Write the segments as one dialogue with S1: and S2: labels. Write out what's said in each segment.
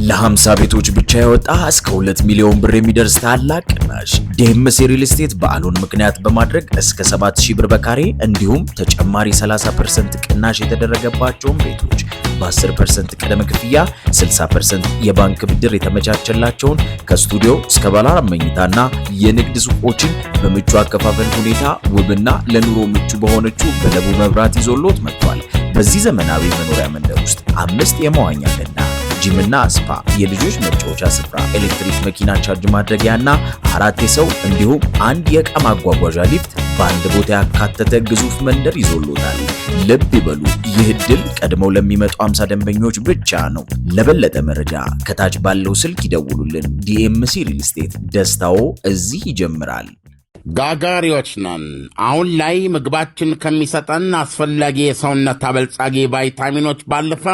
S1: ለ50 ቤቶች ብቻ ያወጣ እስከ 2 ሚሊዮን ብር የሚደርስ ታላቅ ቅናሽ። ዲኤምሲ ሪል ስቴት በዓሉን ምክንያት በማድረግ እስከ 7000 ብር በካሬ እንዲሁም ተጨማሪ 30% ቅናሽ የተደረገባቸውን ቤቶች በ10% ቅድመ ክፍያ 60% የባንክ ብድር የተመቻቸላቸውን ከስቱዲዮ እስከ ባለ 4 መኝታና የንግድ ሱቆችን በምቹ አከፋፈል ሁኔታ ውብና ለኑሮ ምቹ በሆነችው በለቡ መብራት ይዞሎት መጥቷል። በዚህ ዘመናዊ መኖሪያ መንደር ውስጥ 5 የመዋኛ ገንዳ፣ ጂምና ስፓ፣ የልጆች መጫወቻ ስፍራ፣ ኤሌክትሪክ መኪና ቻርጅ ማድረጊያና 4 የሰው እንዲሁም 1 የዕቃ ማጓጓዣ ሊፍት በአንድ ቦታ ያካተተ ግዙፍ መንደር ይዞሎታል። ልብ ይበሉ፣ ይህ ዕድል ቀድመው ለሚመጡ 50 ደንበኞች ብቻ ነው። ለበለጠ መረጃ ከታች ባለው ስልክ ይደውሉልን። ዲኤምሲ ሪል ስቴት፣ ደስታው እዚህ ይጀምራል።
S2: ጋጋሪዎች ነን። አሁን ላይ ምግባችን ከሚሰጠን አስፈላጊ የሰውነት አበልጻጊ ቫይታሚኖች ባለፈ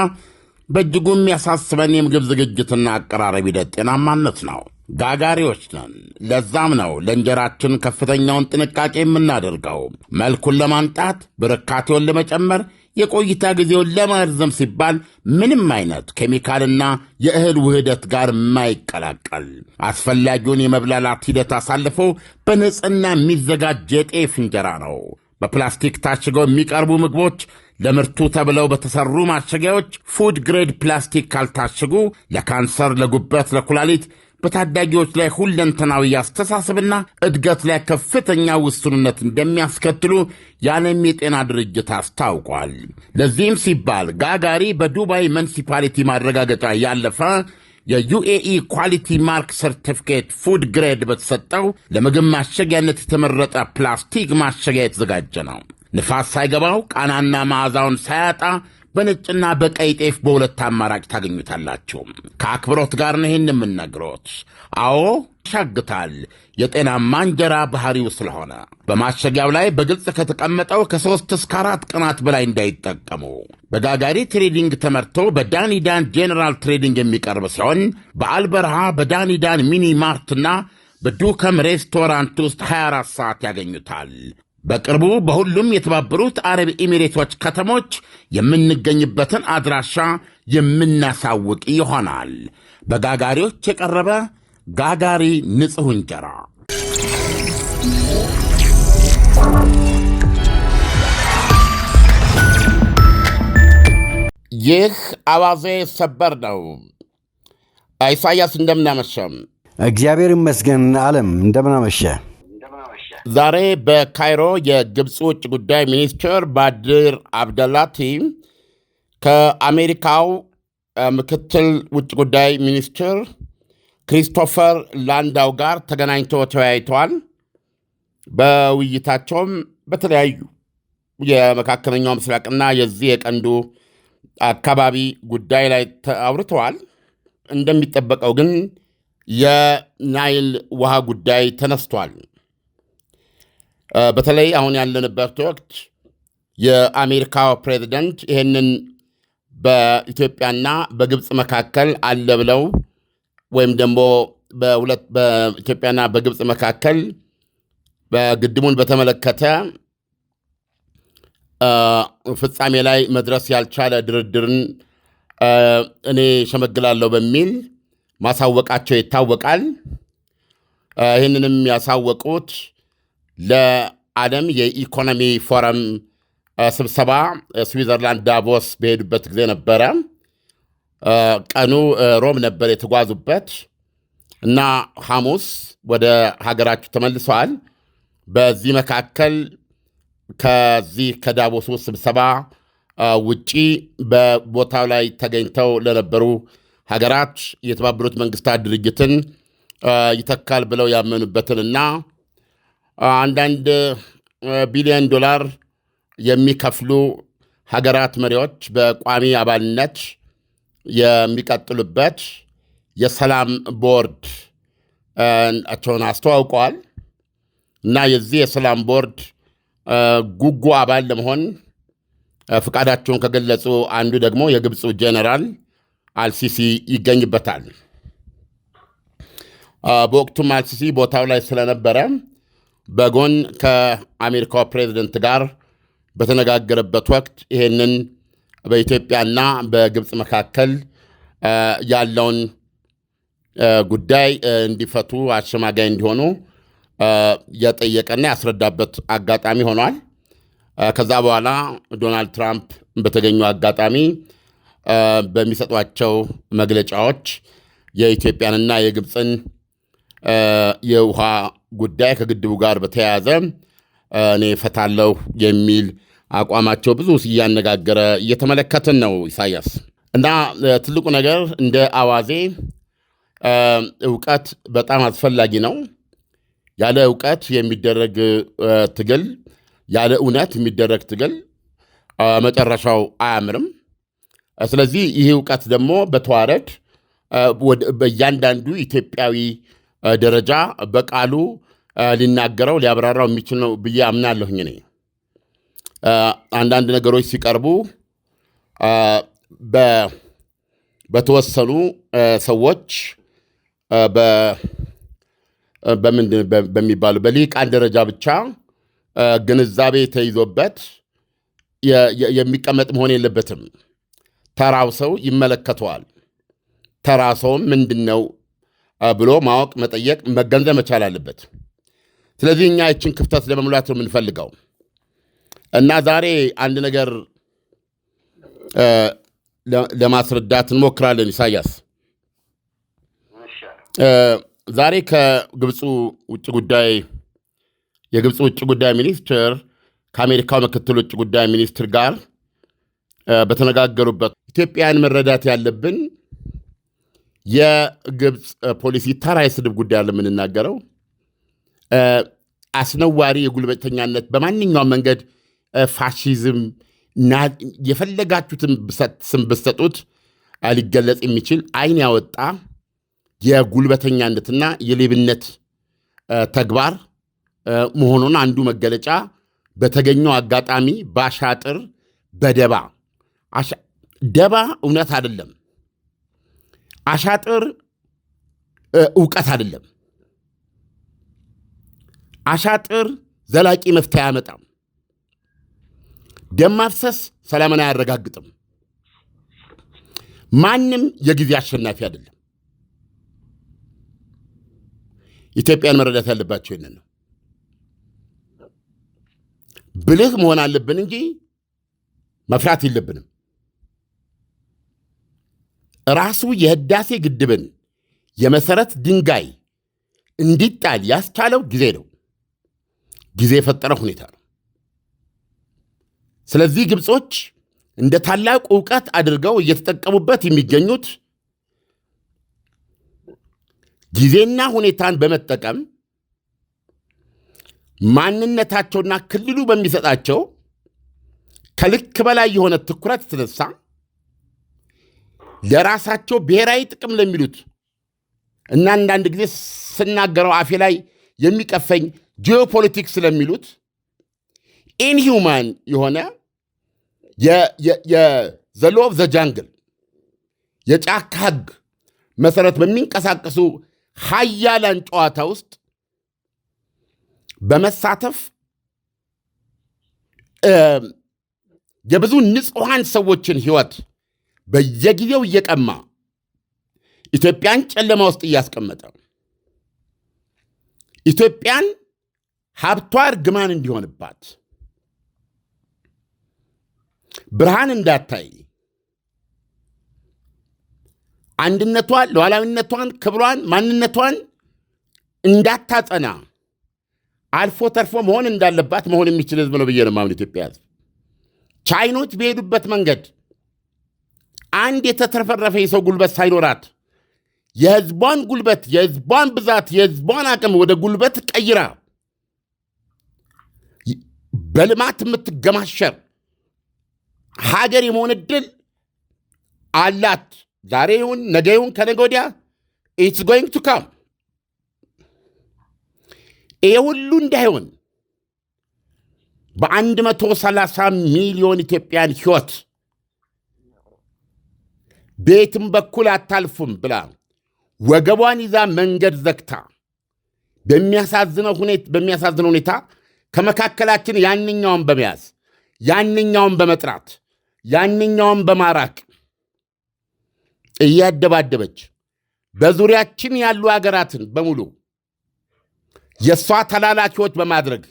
S2: በእጅጉ የሚያሳስበን የምግብ ዝግጅትና አቀራረብ ሂደት ጤናማነት ነው። ጋጋሪዎች ነን። ለዛም ነው ለእንጀራችን ከፍተኛውን ጥንቃቄ የምናደርገው። መልኩን ለማንጣት፣ ብርካቴውን ለመጨመር፣ የቆይታ ጊዜውን ለማርዘም ሲባል ምንም አይነት ኬሚካልና የእህል ውህደት ጋር የማይቀላቀል አስፈላጊውን የመብላላት ሂደት አሳልፎ በንጽህና የሚዘጋጅ የጤፍ እንጀራ ነው። በፕላስቲክ ታሽገው የሚቀርቡ ምግቦች ለምርቱ ተብለው በተሰሩ ማሸጊያዎች ፉድ ግሬድ ፕላስቲክ ካልታሸጉ ለካንሰር፣ ለጉበት፣ ለኩላሊት በታዳጊዎች ላይ ሁለንተናዊ አስተሳሰብና እድገት ላይ ከፍተኛ ውስንነት እንደሚያስከትሉ የዓለም የጤና ድርጅት አስታውቋል። ለዚህም ሲባል ጋጋሪ በዱባይ ሙኒሲፓሊቲ ማረጋገጫ ያለፈ የዩኤኢ ኳሊቲ ማርክ ሰርቲፊኬት ፉድ ግሬድ በተሰጠው ለምግብ ማሸጊያነት የተመረጠ ፕላስቲክ ማሸጊያ የተዘጋጀ ነው። ንፋስ ሳይገባው ቃናና መዓዛውን ሳያጣ በነጭና በቀይ ጤፍ በሁለት አማራጭ ታገኙታላችሁ። ከአክብሮት ጋር ነው ይህን የምነግሮት። አዎ ያሻግታል፣ የጤናማ እንጀራ ባህሪው ስለሆነ። በማሸጊያው ላይ በግልጽ ከተቀመጠው ከ3 እስከ 4 ቀናት በላይ እንዳይጠቀሙ። በጋጋሪ ትሬዲንግ ተመርቶ በዳኒዳን ጄኔራል ትሬዲንግ የሚቀርብ ሲሆን በአልበረሃ በዳኒዳን ሚኒ ማርትና በዱከም ሬስቶራንት ውስጥ 24 ሰዓት ያገኙታል። በቅርቡ በሁሉም የተባበሩት አረብ ኤሚሬቶች ከተሞች የምንገኝበትን አድራሻ የምናሳውቅ ይሆናል። በጋጋሪዎች የቀረበ ጋጋሪ ንጹሕ እንጀራ። ይህ አዋዜ ሰበር ነው። ኢሳያስ እንደምናመሸም።
S3: እግዚአብሔር ይመስገን። ዓለም እንደምናመሸ።
S2: ዛሬ በካይሮ የግብፅ ውጭ ጉዳይ ሚኒስትር ባድር አብደላቲ ከአሜሪካው ምክትል ውጭ ጉዳይ ሚኒስትር ክሪስቶፈር ላንዳው ጋር ተገናኝተው ተወያይተዋል። በውይይታቸውም በተለያዩ የመካከለኛው ምስራቅና የዚህ የቀንዱ አካባቢ ጉዳይ ላይ አውርተዋል። እንደሚጠበቀው ግን የናይል ውሃ ጉዳይ ተነስቷል። በተለይ አሁን ያለንበት ወቅት የአሜሪካው ፕሬዚደንት ይህንን በኢትዮጵያና በግብፅ መካከል አለ ብለው ወይም ደግሞ በኢትዮጵያና በግብፅ መካከል በግድቡን በተመለከተ ፍጻሜ ላይ መድረስ ያልቻለ ድርድርን እኔ ሸመግላለሁ በሚል ማሳወቃቸው ይታወቃል። ይህንንም ያሳወቁት ለዓለም የኢኮኖሚ ፎረም ስብሰባ ስዊዘርላንድ ዳቮስ በሄዱበት ጊዜ ነበረ። ቀኑ ሮም ነበር የተጓዙበት እና ሐሙስ ወደ ሀገራቸው ተመልሰዋል። በዚህ መካከል ከዚህ ከዳቮሱ ስብሰባ ውጪ በቦታው ላይ ተገኝተው ለነበሩ ሀገራት የተባበሩት መንግስታት ድርጅትን ይተካል ብለው ያመኑበትንና አንዳንድ ቢሊዮን ዶላር የሚከፍሉ ሀገራት መሪዎች በቋሚ አባልነት የሚቀጥሉበት የሰላም ቦርድ አቸውን አስተዋውቀዋል እና የዚህ የሰላም ቦርድ ጉጉ አባል ለመሆን ፍቃዳቸውን ከገለጹ አንዱ ደግሞ የግብፁ ጄኔራል አልሲሲ ይገኝበታል። በወቅቱም አልሲሲ ቦታው ላይ ስለነበረ በጎን ከአሜሪካው ፕሬዚደንት ጋር በተነጋገረበት ወቅት ይህንን በኢትዮጵያና በግብፅ መካከል ያለውን ጉዳይ እንዲፈቱ አሸማጋይ እንዲሆኑ የጠየቀና ያስረዳበት አጋጣሚ ሆኗል። ከዛ በኋላ ዶናልድ ትራምፕ በተገኙ አጋጣሚ በሚሰጧቸው መግለጫዎች የኢትዮጵያንና የግብፅን የውሃ ጉዳይ ከግድቡ ጋር በተያያዘ እኔ ፈታለሁ የሚል አቋማቸው ብዙ እያነጋገረ እየተመለከትን ነው ኢሳያስ። እና ትልቁ ነገር እንደ አዋዜ እውቀት በጣም አስፈላጊ ነው። ያለ እውቀት የሚደረግ ትግል፣ ያለ እውነት የሚደረግ ትግል መጨረሻው አያምርም። ስለዚህ ይህ እውቀት ደግሞ በተዋረድ በእያንዳንዱ ኢትዮጵያዊ ደረጃ በቃሉ ሊናገረው ሊያብራራው የሚችል ነው ብዬ አምናለሁኝ። እኔ አንዳንድ ነገሮች ሲቀርቡ በተወሰኑ ሰዎች በሚባሉ በሊቃን ደረጃ ብቻ ግንዛቤ ተይዞበት የሚቀመጥ መሆን የለበትም። ተራው ሰው ይመለከተዋል። ተራ ሰውም ምንድን ነው ብሎ ማወቅ፣ መጠየቅ፣ መገንዘብ መቻል አለበት። ስለዚህ እኛ ይችን ክፍተት ለመሙላት ነው የምንፈልገው እና ዛሬ አንድ ነገር ለማስረዳት እንሞክራለን። ኢሳያስ ዛሬ ከግብፁ የግብፁ ውጭ ጉዳይ ሚኒስትር ከአሜሪካው ምክትል ውጭ ጉዳይ ሚኒስትር ጋር በተነጋገሩበት ኢትዮጵያን መረዳት ያለብን የግብፅ ፖሊሲ ተራ የስድብ ጉዳይ አለ የምንናገረው። አስነዋሪ የጉልበተኛነት በማንኛውም መንገድ ፋሺዝም የፈለጋችሁትን ስም ብትሰጡት ሊገለጽ የሚችል ዓይን ያወጣ የጉልበተኛነትና የሌብነት ተግባር መሆኑን አንዱ መገለጫ በተገኘው አጋጣሚ በአሻጥር በደባ ደባ እውነት አይደለም። አሻጥር እውቀት አይደለም። አሻጥር ዘላቂ መፍትሄ አያመጣም። ደም ማፍሰስ ሰላምን አያረጋግጥም። ማንም የጊዜ አሸናፊ አይደለም። ኢትዮጵያን መረዳት ያለባቸው ይህንን ነው። ብልህ መሆን አለብን እንጂ መፍራት የለብንም። ራሱ የህዳሴ ግድብን የመሰረት ድንጋይ እንዲጣል ያስቻለው ጊዜ ነው። ጊዜ የፈጠረ ሁኔታ ነው። ስለዚህ ግብጾች እንደ ታላቅ ዕውቀት አድርገው እየተጠቀሙበት የሚገኙት ጊዜና ሁኔታን በመጠቀም ማንነታቸውና ክልሉ በሚሰጣቸው ከልክ በላይ የሆነ ትኩረት የተነሳ ለራሳቸው ብሔራዊ ጥቅም ለሚሉት እና አንዳንድ ጊዜ ስናገረው አፌ ላይ የሚቀፈኝ ጂኦፖለቲክስ ስለሚሉት ኢንሁማን የሆነ ዘ ሎው ኦፍ ዘ ጃንግል የጫካ ህግ መሰረት በሚንቀሳቀሱ ሀያላን ጨዋታ ውስጥ በመሳተፍ የብዙ ንጹሐን ሰዎችን ህይወት በየጊዜው እየቀማ ኢትዮጵያን ጨለማ ውስጥ እያስቀመጠ ኢትዮጵያን ሀብቷ እርግማን እንዲሆንባት ብርሃን እንዳታይ አንድነቷን፣ ሉዓላዊነቷን፣ ክብሯን፣ ማንነቷን እንዳታጸና አልፎ ተርፎ መሆን እንዳለባት መሆን የሚችል ህዝብ ነው ብዬ ነው የማምነው። ኢትዮጵያ ህዝብ ቻይኖች በሄዱበት መንገድ አንድ የተትረፈረፈ የሰው ጉልበት ሳይኖራት የህዝቧን ጉልበት፣ የህዝቧን ብዛት፣ የህዝቧን አቅም ወደ ጉልበት ቀይራ በልማት የምትገማሸር ሀገር የመሆን ዕድል አላት። ዛሬ ይሁን ነገ ይሁን ከነገ ወዲያ ኢትስ ጎይንግ ቱ ካም። ይህ ሁሉ እንዳይሆን በ130 ሚሊዮን ኢትዮጵያን ህይወት ቤትም በኩል አታልፉም ብላ ወገቧን ይዛ መንገድ ዘግታ በሚያሳዝነው ሁኔታ ከመካከላችን ያንኛውን በመያዝ ያንኛውን በመጥራት ያንኛውን በማራቅ እያደባደበች በዙሪያችን ያሉ ሀገራትን በሙሉ የሷ ተላላኪዎች በማድረግ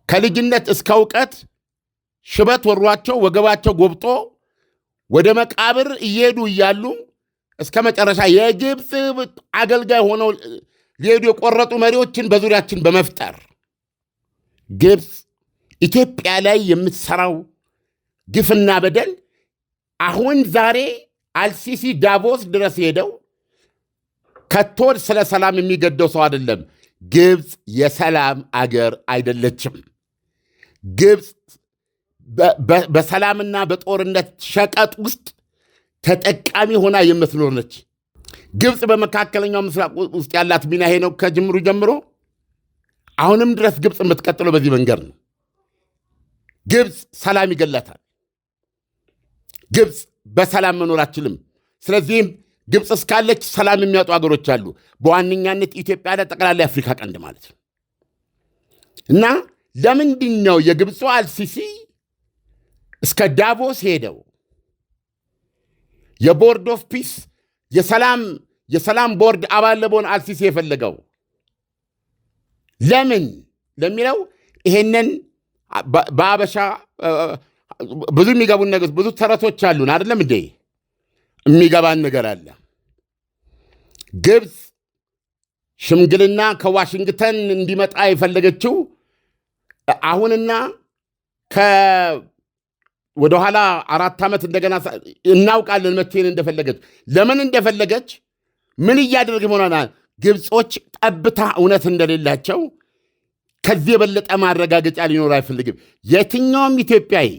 S2: ከልጅነት እስከ ዕውቀት ሽበት ወሯቸው ወገባቸው ጎብጦ ወደ መቃብር እየሄዱ እያሉ እስከ መጨረሻ የግብፅ አገልጋይ ሆነው ሊሄዱ የቆረጡ መሪዎችን በዙሪያችን በመፍጠር ግብፅ ኢትዮጵያ ላይ የምትሰራው ግፍና በደል አሁን ዛሬ አልሲሲ ዳቮስ ድረስ ሄደው ከቶድ ስለ ሰላም የሚገደው ሰው አይደለም። ግብፅ የሰላም አገር አይደለችም። ግብፅ በሰላምና በጦርነት ሸቀጥ ውስጥ ተጠቃሚ ሆና የምትኖር ነች። ግብፅ በመካከለኛው ምስራቅ ውስጥ ያላት ሚና ይሄ ነው ከጅምሩ ጀምሮ። አሁንም ድረስ ግብፅ የምትቀጥለው በዚህ መንገድ ነው። ግብፅ ሰላም ይገላታል። ግብፅ በሰላም መኖር አትችልም። ስለዚህም ግብፅ እስካለች ሰላም የሚያጡ አገሮች አሉ። በዋነኛነት ኢትዮጵያ ጠቅላላ የአፍሪካ ቀንድ ማለት ነው። እና ለምንድን ነው የግብፁ አልሲሲ እስከ ዳቮስ ሄደው የቦርድ ኦፍ ፒስ የሰላም ቦርድ አባል ለመሆን አልሲሲ የፈለገው? ለምን ለሚለው ይሄንን በአበሻ ብዙ የሚገቡን ነገር ብዙ ተረቶች አሉን አይደለም እንዴ? የሚገባን ነገር አለ። ግብፅ ሽምግልና ከዋሽንግተን እንዲመጣ የፈለገችው አሁንና ወደኋላ 4 ዓመት እንደገና እናውቃለን መቼን እንደፈለገች፣ ለምን እንደፈለገች፣ ምን እያደረገ መሆኗን። ግብፆች ጠብታ እውነት እንደሌላቸው ከዚህ የበለጠ ማረጋገጫ ሊኖር አይፈልግም። የትኛውም ኢትዮጵያዊ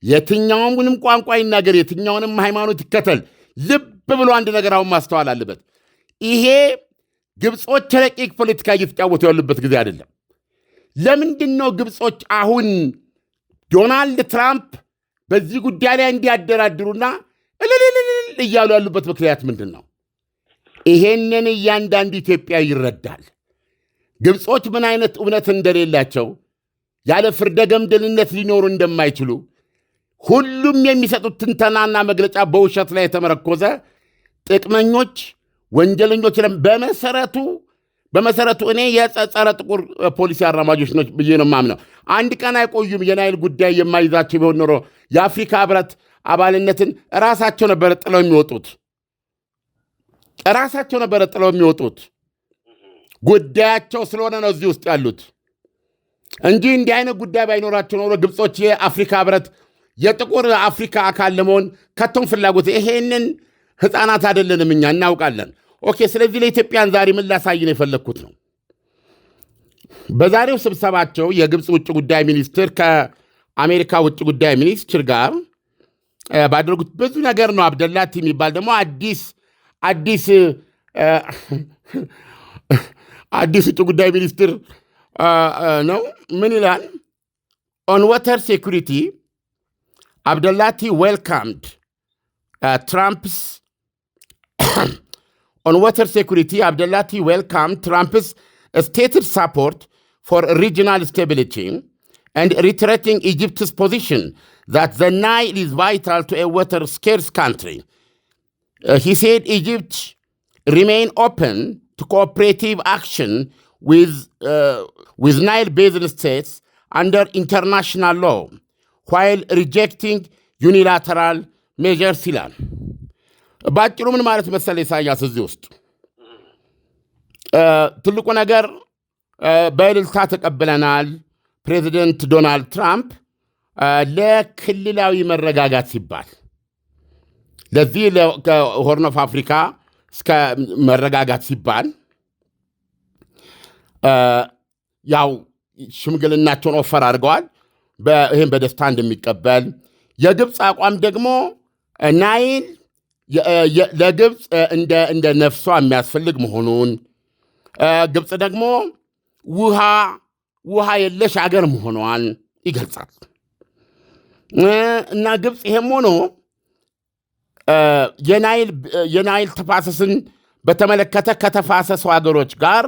S2: የትኛውንም ቋንቋ ይናገር፣ የትኛውንም ሃይማኖት ይከተል፣ ልብ ብሎ አንድ ነገር አሁን ማስተዋል አለበት። ይሄ ግብፆች ረቂቅ ፖለቲካ እየተጫወቱ ያሉበት ጊዜ አይደለም። ለምንድን ነው ግብፆች አሁን ዶናልድ ትራምፕ በዚህ ጉዳይ ላይ እንዲያደራድሩና እልልልል እያሉ ያሉበት ምክንያት ምንድን ነው? ይሄንን እያንዳንዱ ኢትዮጵያዊ ይረዳል። ግብፆች ምን አይነት እውነት እንደሌላቸው፣ ያለ ፍርደ ገምድልነት ሊኖሩ እንደማይችሉ፣ ሁሉም የሚሰጡት ትንተናና መግለጫ በውሸት ላይ የተመረኮዘ ጥቅመኞች፣ ወንጀለኞች በመሰረቱ እኔ የጸረ ጥቁር ፖሊሲ አራማጆች ነው ብዬ ነው የማምነው። አንድ ቀን አይቆዩም። የናይል ጉዳይ የማይዛቸው ቢሆን ኖሮ የአፍሪካ ህብረት አባልነትን ራሳቸው ነበረ ጥለው የሚወጡት። ጉዳያቸው ስለሆነ ነው እዚህ ውስጥ ያሉት እንጂ እንዲህ አይነት ጉዳይ ባይኖራቸው ኖሮ ግብፆች የአፍሪካ ህብረት የጥቁር አፍሪካ አካል ለመሆን ከቶም ፍላጎት ይሄንን ህፃናት አይደለንም፣ እኛ እናውቃለን። ኦኬ። ስለዚህ ለኢትዮጵያን ዛሬ ምን ላሳይ ነው የፈለግኩት ነው። በዛሬው ስብሰባቸው የግብፅ ውጭ ጉዳይ ሚኒስትር ከአሜሪካ ውጭ ጉዳይ ሚኒስትር ጋር ባደረጉት ብዙ ነገር ነው። አብደላቲ የሚባል ደግሞ አዲስ ውጭ ጉዳይ ሚኒስትር ነው። ምን ይላል? ኦን ዋተር ሴኩሪቲ አብደላቲ ዌልካምድ ትራምፕስ On water security, Abdullati welcomed Trump's stated support for regional stability and reiterating Egypt's position that the Nile is vital to a water-scarce country. He said Egypt remain open to cooperative action with Nile basin states under international law, while rejecting unilateral measures. ባጭሩ ምን ማለት መሰለ ኢሳያስ፣ እዚህ ውስጥ ትልቁ ነገር በእልልታ ተቀብለናል። ፕሬዚደንት ዶናልድ ትራምፕ ለክልላዊ መረጋጋት ሲባል ለዚህ ለሆርን ኦፍ አፍሪካ እስከ መረጋጋት ሲባል ያው ሽምግልናቸውን ኦፈር አድርገዋል። ይህም በደስታ እንደሚቀበል የግብፅ አቋም ደግሞ ናይል ለግብፅ እንደ ነፍሷ የሚያስፈልግ መሆኑን፣ ግብፅ ደግሞ ውሃ የለሽ አገር መሆኗን ይገልጻል። እና ግብፅ ይሄም ሆኖ የናይል ተፋሰስን በተመለከተ ከተፋሰሱ አገሮች ጋር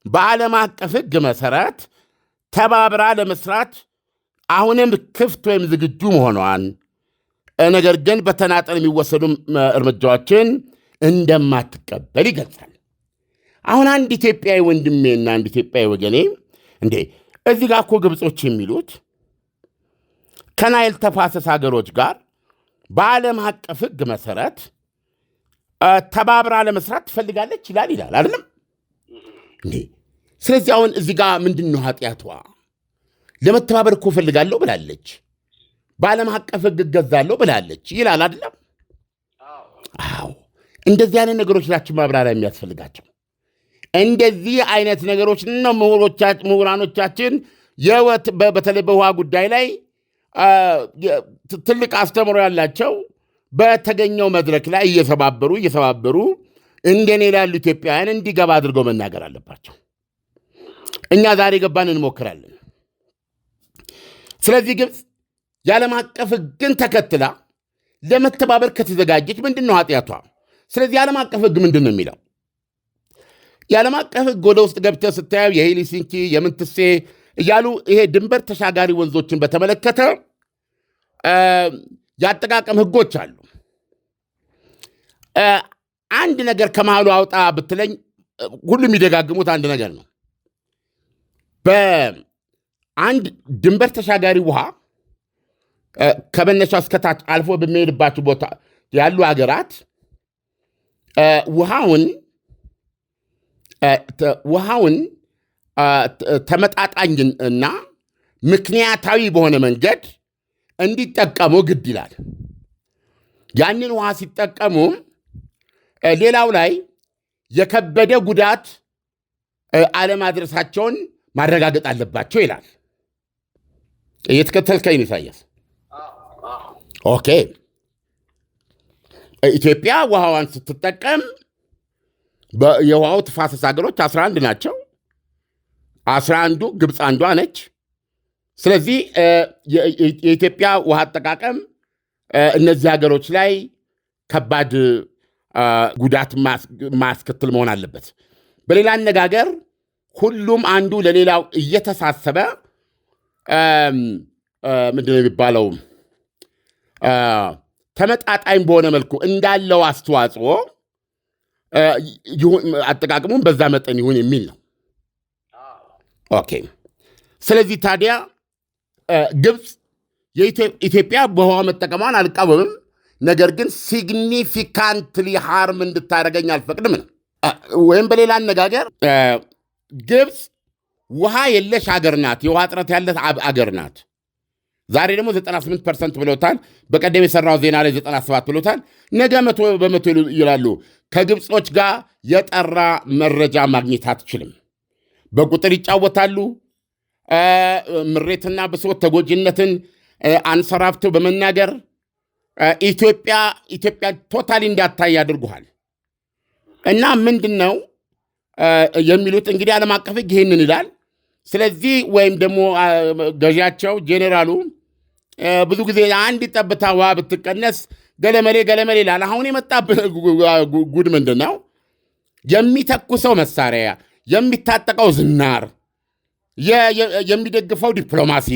S2: በዓለም አቀፍ ሕግ መሠረት ተባብራ ለመስራት አሁንም ክፍት ወይም ዝግጁ መሆኗን፣ ነገር ግን በተናጠል የሚወሰዱ እርምጃዎችን እንደማትቀበል ይገልጻል። አሁን አንድ ኢትዮጵያዊ ወንድሜና አንድ ኢትዮጵያዊ ወገኔ እንዴ እዚህ ጋር እኮ ግብጾች የሚሉት ከናይል ተፋሰስ ሀገሮች ጋር በዓለም አቀፍ ሕግ መሰረት ተባብራ ለመስራት ትፈልጋለች ይላል አይደለም እንዴ? ስለዚህ አሁን እዚህ ጋር ምንድን ነው ኃጢአቷ? ለመተባበር እኮ ፈልጋለሁ ብላለች፣ በዓለም አቀፍ ሕግ እገዛለሁ ብላለች ይላል አይደለም? አዎ። እንደዚህ አይነት ነገሮች ናቸው ማብራሪያ የሚያስፈልጋቸው። እንደዚህ አይነት ነገሮች ነው ምሁራኖቻችን በተለይ በውሃ ጉዳይ ላይ ትልቅ አስተምሮ ያላቸው በተገኘው መድረክ ላይ እየሰባበሩ እንደኔ ላሉ ኢትዮጵያውያን እንዲገባ አድርገው መናገር አለባቸው። እኛ ዛሬ ገባን እንሞክራለን። ስለዚህ ግብፅ የዓለም አቀፍ ሕግን ተከትላ ለመተባበር ከተዘጋጀች ምንድን ነው ኃጢአቷ? ስለዚህ የዓለም አቀፍ ሕግ ምንድን ነው የሚለው? የዓለም አቀፍ ሕግ ወደ ውስጥ ገብተህ ስታየው የሄልሲንኪ የምንትሴ እያሉ ይሄ ድንበር ተሻጋሪ ወንዞችን በተመለከተ የአጠቃቀም ሕጎች አሉ። አንድ ነገር ከመሃሉ አውጣ ብትለኝ ሁሉም የሚደጋግሙት አንድ ነገር ነው። በአንድ ድንበር ተሻጋሪ ውሃ ከመነሻ እስከታች አልፎ በሚሄድባቸው ቦታ ያሉ አገራት ውሃውን ተመጣጣኝ እና ምክንያታዊ በሆነ መንገድ እንዲጠቀሙ ግድ ይላል። ያንን ውሃ ሲጠቀሙ ሌላው ላይ የከበደ ጉዳት አለማድረሳቸውን ማረጋገጥ አለባቸው ይላል። እየተከተልከኝ ነው ኢሳያስ? ኦኬ። ኢትዮጵያ ውሃዋን ስትጠቀም የውሃው ተፋሰስ ሀገሮች 11 ናቸው። 11ዱ ግብፅ አንዷ ነች። ስለዚህ የኢትዮጵያ ውሃ አጠቃቀም እነዚህ ሀገሮች ላይ ከባድ ጉዳት ማያስከትል መሆን አለበት። በሌላ አነጋገር ሁሉም አንዱ ለሌላው እየተሳሰበ ምንድነው የሚባለው ተመጣጣኝ በሆነ መልኩ እንዳለው አስተዋጽኦ አጠቃቀሙን በዛ መጠን ይሁን የሚል ነው። ኦኬ። ስለዚህ ታዲያ ግብፅ ኢትዮጵያ በውሃ መጠቀሟን አልቃወምም፣ ነገር ግን ሲግኒፊካንትሊ ሃርም እንድታደርገኝ አልፈቅድም ነው። ወይም በሌላ አነጋገር ግብፅ ውሃ የለሽ አገር ናት፣ የውሃ እጥረት ያለት አገር ናት። ዛሬ ደግሞ 98% ብሎታል። በቀደም የሰራው ዜና ላይ 97 ብሎታል። ነገ 100 በመቶ ይላሉ። ከግብጾች ጋር የጠራ መረጃ ማግኘት አትችልም። በቁጥር ይጫወታሉ። ምሬትና ብሶት ተጎጂነትን አንሰራፍተው በመናገር ኢትዮጵያ ቶታሊ እንዳታይ አድርጓል። እና ምንድን ነው የሚሉት እንግዲህ ዓለም አቀፍ ሕግ ይህንን ይላል። ስለዚህ ወይም ደግሞ ገዢያቸው ጄኔራሉ ብዙ ጊዜ አንድ ጠብታ ውሃ ብትቀነስ ገለመሌ ይላል። አሁን የመጣብህ ጉድ ምንድን ነው? የሚተኩሰው መሳሪያ፣ የሚታጠቀው ዝናር፣ የሚደግፈው ዲፕሎማሲ፣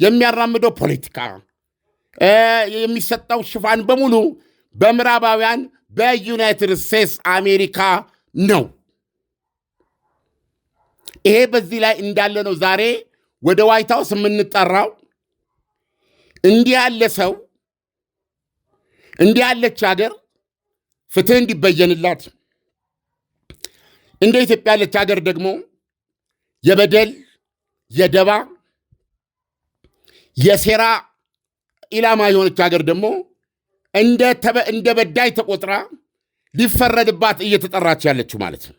S2: የሚያራምደው ፖለቲካ፣ የሚሰጠው ሽፋን በሙሉ በምዕራባውያን በዩናይትድ ስቴትስ አሜሪካ ነው። ይሄ በዚህ ላይ እንዳለ ነው ዛሬ ወደ ዋይት ሃውስ የምንጠራው። እንዲህ ያለ ሰው እንዲህ ያለች ሀገር ፍትህ እንዲበየንላት፣ እንደ ኢትዮጵያ ያለች ሀገር ደግሞ የበደል የደባ የሴራ ኢላማ የሆነች ሀገር ደግሞ እንደ በዳይ ተቆጥራ ሊፈረድባት እየተጠራች ያለችው ማለት ነው።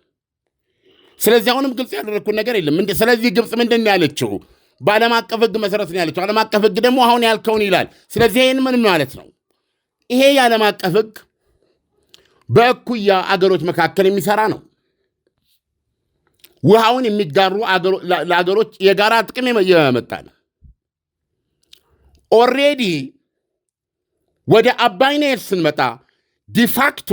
S2: ስለዚህ አሁንም ግልጽ ያደረግኩት ነገር የለም። ስለዚህ ግብፅ ምንድን ያለችው? በዓለም አቀፍ ሕግ መሰረት ነው ያለችው። ዓለም አቀፍ ሕግ ደግሞ አሁን ያልከውን ይላል። ስለዚህ ይህን ምን ማለት ነው? ይሄ የዓለም አቀፍ ሕግ በእኩያ አገሮች መካከል የሚሰራ ነው። ውሃውን የሚጋሩ ለአገሮች የጋራ ጥቅም የመጣ ነው። ኦልሬዲ ወደ አባይ ናይል ስንመጣ ዲፋክቶ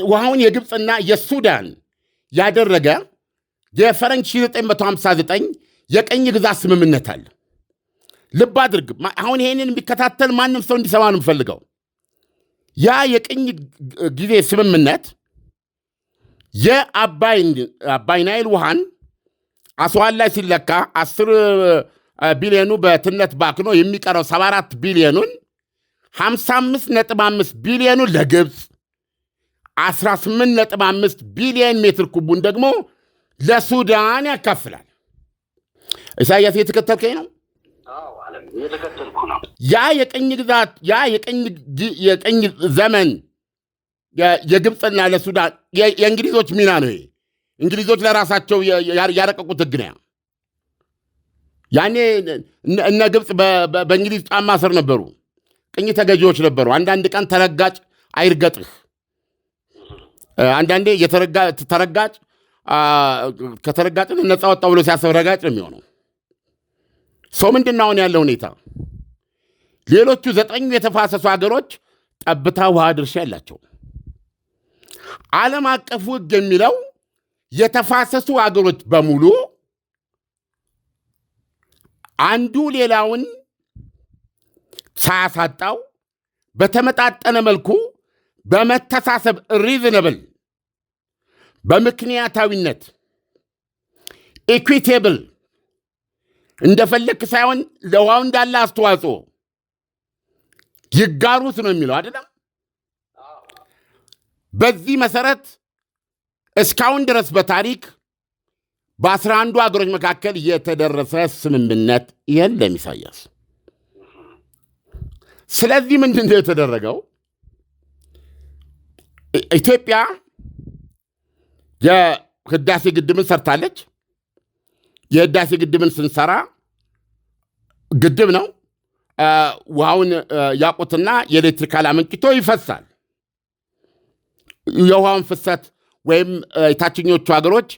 S2: ውሃውን የግብፅና የሱዳን ያደረገ የፈረንጅ 1959 የቀኝ ግዛት ስምምነት አለ። ልብ አድርግ። አሁን ይሄንን የሚከታተል ማንም ሰው እንዲሰማ ነው የምፈልገው። ያ የቅኝ ጊዜ ስምምነት የአባይ ናይል ውሃን አስዋን ላይ ሲለካ 10 ቢሊዮኑ በትነት ባክኖ የሚቀረው 74 ቢሊዮኑን 55.5 ቢሊዮኑን ለግብፅ 18.5 ቢሊዮን ሜትር ኩቡን ደግሞ ለሱዳን ያካፍላል። ኢሳያስ የተከተልከኝ ነው? ያ የቅኝ ግዛት የቅኝ ዘመን የግብፅና ለሱዳን የእንግሊዞች ሚና ነው። እንግሊዞች ለራሳቸው ያረቀቁት ሕግ ነው። ያኔ እነ ግብፅ በእንግሊዝ ጫማ ስር ነበሩ፣ ቅኝ ተገዢዎች ነበሩ። አንዳንድ ቀን ተረጋጭ አይርገጥህ፣ አንዳንዴ ተረጋጭ ከተረጋጭን ነፃ ወጣ ብሎ ሲያስብ ረጋጭ ነው የሚሆነው። ሰው ምንድን አሁን ያለው ሁኔታ? ሌሎቹ 9 የተፋሰሱ ሀገሮች ጠብታ ውሃ ድርሻ ያላቸው። ዓለም አቀፉ ሕግ የሚለው የተፋሰሱ ሀገሮች በሙሉ አንዱ ሌላውን ሳያሳጣው በተመጣጠነ መልኩ በመተሳሰብ ሪዝነብል፣ በምክንያታዊነት ኢኩዊቴብል እንደፈለክ ሳይሆን ለውሃው እንዳለ አስተዋጽኦ ይጋሩት ነው የሚለው አይደለም። በዚህ መሰረት እስካሁን ድረስ በታሪክ በ11 ሀገሮች መካከል የተደረሰ ስምምነት የለም ኢሳያስ። ስለዚህ ምንድን ነው የተደረገው? ኢትዮጵያ የህዳሴ ግድብን ሰርታለች። የህዳሴ ግድብን ስንሰራ ግድብ ነው፣ ውሃውን ያቁትና የኤሌክትሪካል አመንጭቶ ይፈሳል። የውሃውን ፍሰት ወይም የታችኞቹ ሀገሮች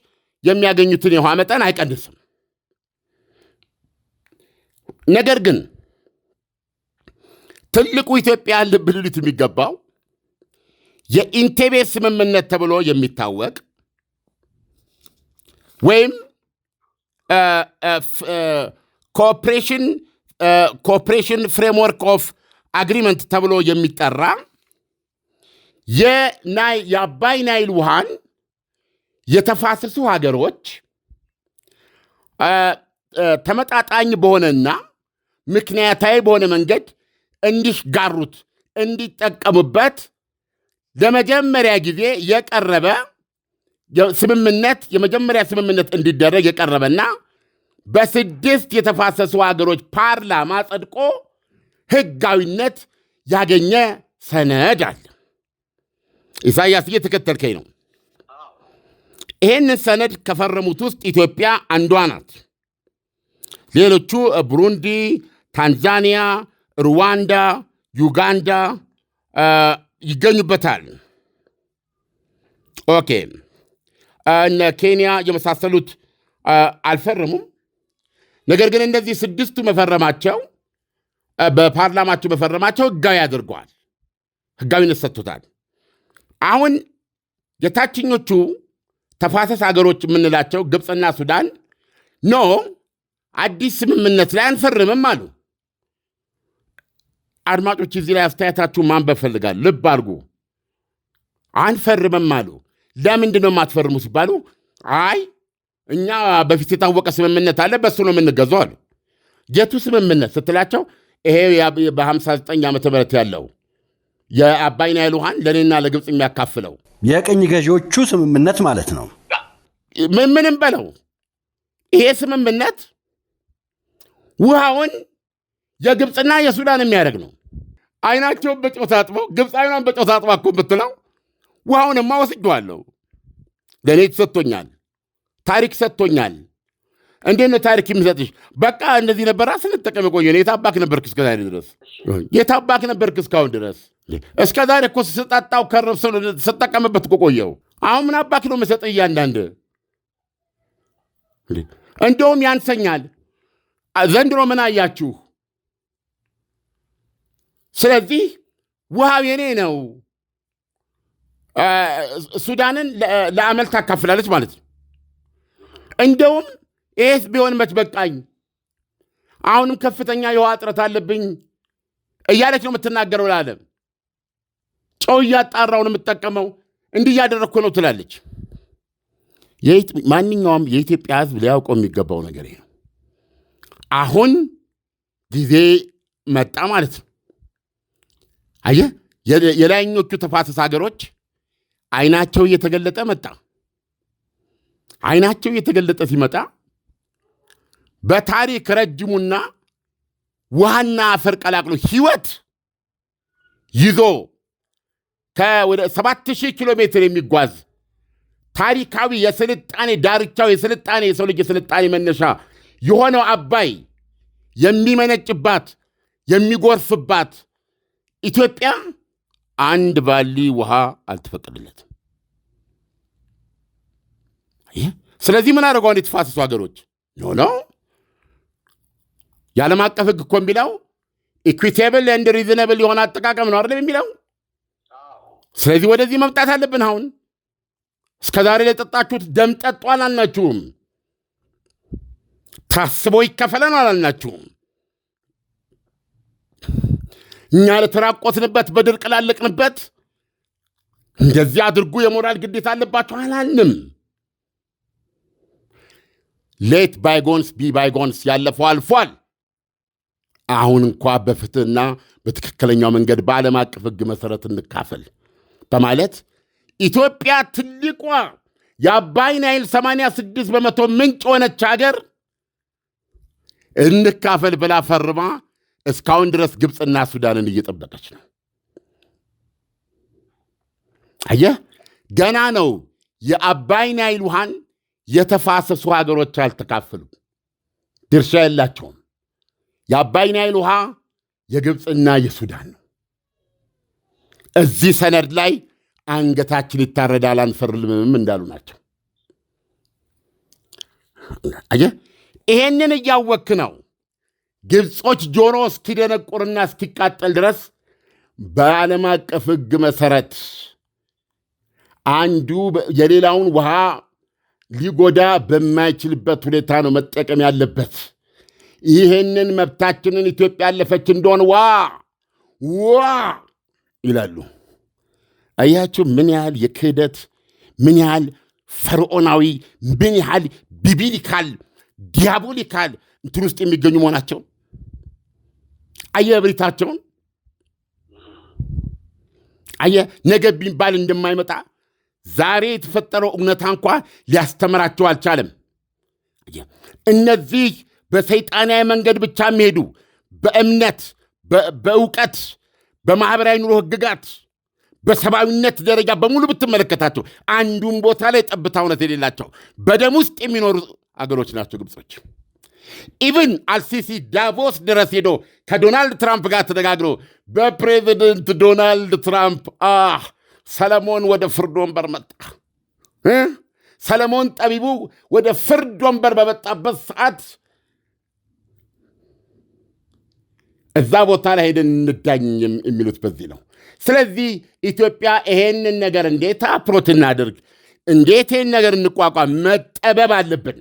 S2: የሚያገኙትን የውሃ መጠን አይቀንስም። ነገር ግን ትልቁ ኢትዮጵያ ልብ ልሉት የሚገባው የኢንቴቤ ስምምነት ተብሎ የሚታወቅ ወይም ኮኦፕሬሽን ፍሬምወርክ ኦፍ አግሪመንት ተብሎ የሚጠራ የአባይ ናይል ውሃን የተፋሰሱ ሀገሮች ተመጣጣኝ በሆነና ምክንያታዊ በሆነ መንገድ እንዲጋሩት እንዲጠቀሙበት ለመጀመሪያ ጊዜ የቀረበ ስምምነት፣ የመጀመሪያ ስምምነት እንዲደረግ የቀረበና በ6 የተፋሰሱ ሀገሮች ፓርላማ ጸድቆ ሕጋዊነት ያገኘ ሰነድ አለ። ኢሳያስ እየተከተልከኝ ነው? ይህንን ሰነድ ከፈረሙት ውስጥ ኢትዮጵያ አንዷ ናት። ሌሎቹ ብሩንዲ፣ ታንዛኒያ፣ ሩዋንዳ፣ ዩጋንዳ ይገኙበታል። ኦኬ፣ እነ ኬንያ የመሳሰሉት አልፈረሙም። ነገር ግን እነዚህ 6ቱ መፈረማቸው በፓርላማቸው መፈረማቸው ሕጋዊ አድርገዋል፣ ሕጋዊነት ሰጥቶታል። አሁን የታችኞቹ ተፋሰስ ሀገሮች የምንላቸው ግብፅና ሱዳን ኖ አዲስ ስምምነት ላይ አንፈርምም አሉ። አድማጮች እዚህ ላይ አስተያየታችሁ ማንበብ ፈልጋል። ልብ አድርጉ። አንፈርምም አሉ። ለምንድን ነው የማትፈርሙ ሲባሉ አይ እኛ በፊት የታወቀ ስምምነት አለ፣ በሱ ነው የምንገዛው አሉ። የቱ ስምምነት ስትላቸው ይሄ በ59 ዓመተ ምህረት ያለው የአባይ ናይል ውሃን ለእኔና ለግብፅ የሚያካፍለው
S3: የቅኝ ገዢዎቹ ስምምነት ማለት ነው።
S2: ምንም በለው ይሄ ስምምነት ውሃውን የግብፅና የሱዳን የሚያደርግ ነው። አይናቸውን በጨው ታጥበው ግብፃዊናን በጨው ታጥባ እኮ ብትለው ውሃውንማ ወስጄዋለሁ፣ ለእኔ ተሰጥቶኛል፣ ታሪክ ሰጥቶኛል። እንዴት ነው ታሪክ የሚሰጥሽ? በቃ እንደዚህ ነበራ ስንጠቀም የቆየ ነው። የታባክ ነበርክ እስከ ዛሬ ድረስ? የታባክ ነበርክ እስካሁን ድረስ? እስከ ዛሬ እኮ ስጠጣው ከረብ ስጠቀምበት እኮ ቆየው። አሁን ምን አባክ ነው መሰጠ? እያንዳንድ እንደውም ያንሰኛል። ዘንድሮ ምን አያችሁ? ስለዚህ ውሃው የኔ ነው። ሱዳንን ለአመል ታካፍላለች ማለት ነው። እንደውም ይህስ ቢሆን መች በቃኝ፣ አሁንም ከፍተኛ የውሃ እጥረት አለብኝ እያለች ነው የምትናገረው ለዓለም። ጨው እያጣራው ነው የምጠቀመው፣ እንዲህ እያደረግኩ ነው ትላለች። ማንኛውም የኢትዮጵያ ሕዝብ ሊያውቀው የሚገባው ነገር ነው። አሁን ጊዜ መጣ ማለት ነው። አየህ፣ የላይኞቹ ተፋሰስ ሀገሮች አይናቸው እየተገለጠ መጣ። አይናቸው እየተገለጠ ሲመጣ በታሪክ ረጅሙና ውሃና አፈር ቀላቅሎ ህይወት ይዞ ወደ 7000 ኪሎ ሜትር የሚጓዝ ታሪካዊ የስልጣኔ ዳርቻው የሰው ልጅ የስልጣኔ መነሻ የሆነው አባይ የሚመነጭባት የሚጎርፍባት ኢትዮጵያ አንድ ባሊ ውሃ አልተፈቀደለትም። ስለዚህ ምን አደረገው? የተፋሰሱ ሀገሮች ኖ የዓለም አቀፍ ሕግ እኮ የሚለው ኢኩዊቴብል ኤንድ ሪዝነብል የሆነ አጠቃቀም ነው አይደለም የሚለው። ስለዚህ ወደዚህ መምጣት አለብን። አሁን እስከ ዛሬ ለጠጣችሁት ደም ጠጡ አላልናችሁም። ታስቦ ይከፈለን አላልናችሁም። እኛ ለተራቆትንበት በድርቅ ላለቅንበት እንደዚህ አድርጉ የሞራል ግዴታ አለባችሁ አላልንም። ሌት ባይጎንስ ቢ ባይጎንስ፣ ያለፈው አልፏል። አሁን እንኳ በፍትህና በትክክለኛው መንገድ በዓለም አቀፍ ሕግ መሠረት እንካፈል በማለት ኢትዮጵያ ትልቋ የአባይ ናይል 86% ምንጭ ሆነች ሀገር እንካፈል ብላ ፈርማ እስካሁን ድረስ ግብፅና ሱዳንን እየጠበቀች ነው። አየህ፣ ገና ነው። የአባይ ናይል ውሃን የተፋሰሱ ሀገሮች አልተካፈሉም፣ ድርሻ የላቸውም። የአባይ ናይል ውሃ የግብፅና የሱዳን ነው። እዚህ ሰነድ ላይ አንገታችን ይታረዳል አንፈርምም እንዳሉ ናቸው። አየህ፣ ይሄንን እያወክ ነው ግብጾች ጆሮ እስኪደነቁርና እስኪቃጠል ድረስ በዓለም አቀፍ ሕግ መሠረት አንዱ የሌላውን ውሃ ሊጎዳ በማይችልበት ሁኔታ ነው መጠቀም ያለበት። ይህንን መብታችንን ኢትዮጵያ ያለፈች እንደሆን ዋ ይላሉ። አያችሁ ምን ያህል የክህደት ምን ያህል ፈርዖናዊ ምን ያህል ቢቢሊካል ዲያቦሊካል እንትን ውስጥ የሚገኙ መሆናቸው። አየህ እብሪታቸውን። አየህ ነገ ቢባል እንደማይመጣ ዛሬ የተፈጠረው እውነታ እንኳ ሊያስተምራቸው አልቻለም። እነዚህ በሰይጣናዊ መንገድ ብቻ የሚሄዱ በእምነት በእውቀት በማኅበራዊ ኑሮ ሕግጋት በሰብአዊነት ደረጃ በሙሉ ብትመለከታቸው አንዱም ቦታ ላይ ጠብታ እውነት የሌላቸው በደም ውስጥ የሚኖሩ አገሮች ናቸው ግብጾች። ኢቭን አልሲሲ ዳቮስ ድረስ ሄዶ ከዶናልድ ትራምፕ ጋር ተነጋግሮ በፕሬዚደንት ዶናልድ ትራምፕ ሰለሞን ወደ ፍርድ ወንበር መጣ። ሰለሞን ጠቢቡ ወደ ፍርድ ወንበር በመጣበት ሰዓት እዛ ቦታ ላይ ሄደን እንዳኝ የሚሉት በዚህ ነው። ስለዚህ ኢትዮጵያ ይሄንን ነገር እንዴት አፕሮች እናድርግ፣ እንዴት ይሄን ነገር እንቋቋም፣ መጠበብ አለብን።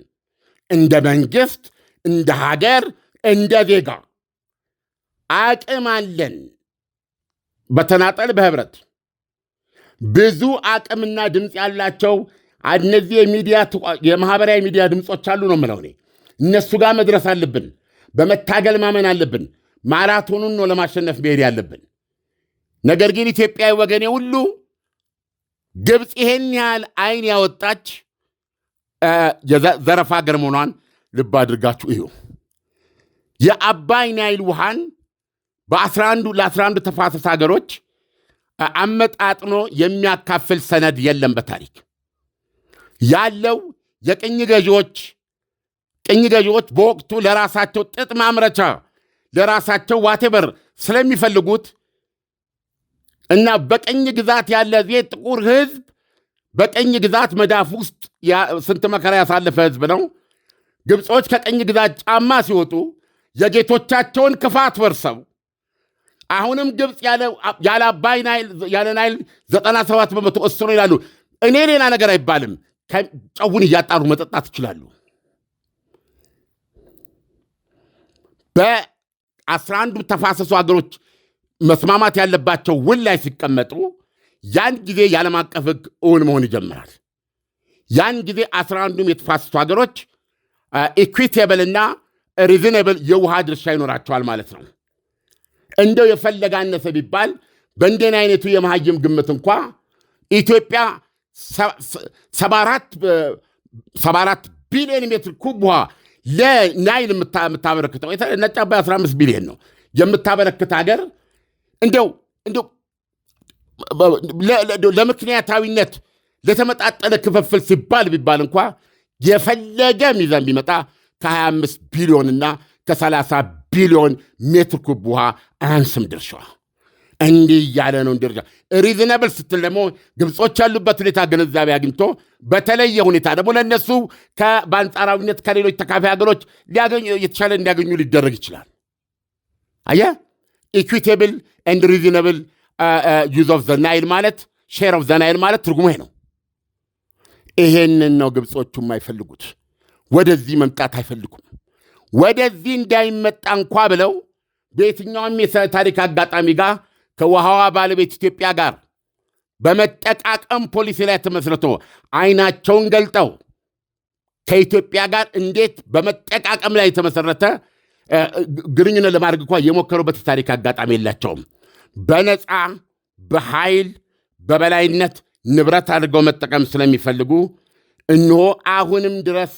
S2: እንደ መንግስት፣ እንደ ሀገር፣ እንደ ዜጋ አቅም አለን። በተናጠል በህብረት ብዙ አቅምና ድምፅ ያላቸው እነዚህ የማህበራዊ ሚዲያ ድምፆች አሉ ነው የምለው እኔ። እነሱ ጋር መድረስ አለብን። በመታገል ማመን አለብን። ማራቶኑን ነው ለማሸነፍ መሄድ ያለብን። ነገር ግን ኢትዮጵያዊ ወገኔ ሁሉ ግብፅ ይሄን ያህል አይን ያወጣች የዘረፋ ሀገር መሆኗን ልብ አድርጋችሁ እዩ። የአባይ ናይል ውሃን ለ11 ተፋሰስ ሀገሮች አመጣጥኖ የሚያካፍል ሰነድ የለም በታሪክ ያለው። የቅኝ ገዢዎች በወቅቱ ለራሳቸው ጥጥ ማምረቻ ለራሳቸው ዋቴበር ስለሚፈልጉት እና በቅኝ ግዛት ያለ ጥቁር ህዝብ በቅኝ ግዛት መዳፍ ውስጥ ስንት መከራ ያሳለፈ ህዝብ ነው። ግብጾች ከቅኝ ግዛት ጫማ ሲወጡ የጌቶቻቸውን ክፋት ወርሰው አሁንም ግብፅ ያለ አባይ ያለ ናይል 97% እሱ ነው ይላሉ። እኔ ሌላ ነገር አይባልም። ጨውን እያጣሩ መጠጣት ይችላሉ። በ11 ተፋሰሱ ሀገሮች መስማማት ያለባቸው ውል ላይ ሲቀመጡ ያን ጊዜ የዓለም አቀፍ ሕግ እውን መሆን ይጀምራል። ያን ጊዜ 11ዱም የተፋሰሱ ሀገሮች ኢኩዊቴብልና ሪዝነብል የውሃ ድርሻ ይኖራቸዋል ማለት ነው። እንደው የፈለጋነሰ ቢባል በእንደን አይነቱ የመሃይም ግምት እንኳ ኢትዮጵያ 74 ቢሊዮን ሜትር ኩብ ውሃ ለናይል የምታበረክተው ነጭ አባይ 15 ቢሊዮን ነው የምታበረክት ሀገር እንደው ለምክንያታዊነት ለተመጣጠነ ክፍፍል ሲባል ቢባል እንኳ የፈለገ ሚዛን ቢመጣ ከ25 ቢሊዮንና ከ30 ቢሊዮን ሜትር ኩብ ውሃ አያንስም ድርሻዋ። እንዲህ እያለ ነው ድርሻ። ሪዝነብል ስትል ደግሞ ግብጾች ያሉበት ሁኔታ ግንዛቤ አግኝቶ በተለየ ሁኔታ ደግሞ ለእነሱ በአንጻራዊነት ከሌሎች ተካፋይ ሀገሮች የተሻለ እንዲያገኙ ሊደረግ ይችላል። አየህ፣ ኢኩዊቴብል ኤንድ ሪዝነብል ዩዝ ኦፍ ዘ ናይል ማለት ሼር ኦፍ ዘ ናይል ማለት ትርጉሙ ነው። ይሄንን ነው ግብጾቹ የማይፈልጉት። ወደዚህ መምጣት አይፈልጉም። ወደዚህ እንዳይመጣ እንኳ ብለው በየትኛውም የታሪክ አጋጣሚ ጋር ከውሃዋ ባለቤት ኢትዮጵያ ጋር በመጠቃቀም ፖሊሲ ላይ ተመስርቶ አይናቸውን ገልጠው ከኢትዮጵያ ጋር እንዴት በመጠቃቀም ላይ የተመሰረተ ግንኙነት ለማድረግ እንኳ የሞከሩበት የታሪክ አጋጣሚ የላቸውም። በነፃ በኃይል በበላይነት ንብረት አድርገው መጠቀም ስለሚፈልጉ እነሆ አሁንም ድረስ